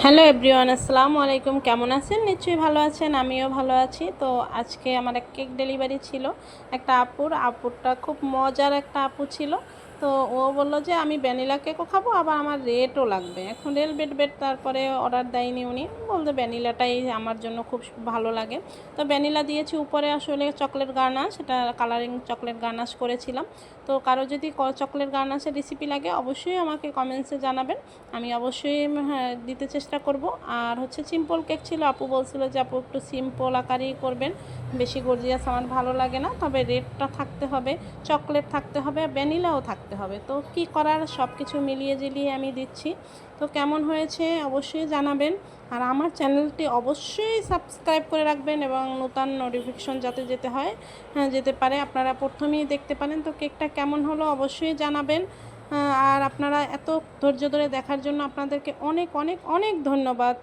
Hello everyone, আসসালামু আলাইকুম। কেমন আছেন? নিশ্চয়ই ভালো আছেন, আমিও ভালো আছি। তো আজকে আমার এক কেক ডেলিভারি ছিল একটা আপুরটা খুব মজার একটা আপু ছিল। তো ও বলল যে আমি ভ্যানিলা কেকও খাবো, আবার আমার রেটও লাগবে। এখন রেল বেট তারপরে অর্ডার দেয়নি উনি, বলতে ভ্যানিলাটাই আমার জন্য খুব ভালো লাগে। তো ভ্যানিলা দিয়েছি, উপরে আসলে চকলেট গার্নাশ, সেটা কালারিং চকলেট গার্নাশ করেছিলাম। তো কারো যদি চকলেট গার্নাশের রেসিপি লাগে অবশ্যই আমাকে কমেন্টসে জানাবেন, আমি অবশ্যই হ্যাঁ দিতে চেষ্টা করব। আর হচ্ছে সিম্পল কেক ছিল, আপু বলছিল যে আপু একটু সিম্পল আকারেই করবেন, বেশি গর্জিয়াস আমার ভালো লাগে না, তবে রেডটা থাকতে হবে, চকলেট থাকতে হবে, ভ্যানিলাও থাকতে হবে। তো কি করার, সব কিছু মিলিয়ে জিলিয়ে আমি দিচ্ছি। তো কেমন হয়েছে অবশ্যই জানাবেন। আর আমার চ্যানেলটি অবশ্যই সাবস্ক্রাইব করে রাখবেন এবং নতুন নোটিফিকেশন যাতে যেতে পারে, আপনারা প্রথমেই দেখতে পারেন। তো কেকটা কেমন হলো অবশ্যই জানাবেন। আর আপনারা এত ধৈর্য ধরে দেখার জন্য আপনাদেরকে অনেক অনেক অনেক ধন্যবাদ।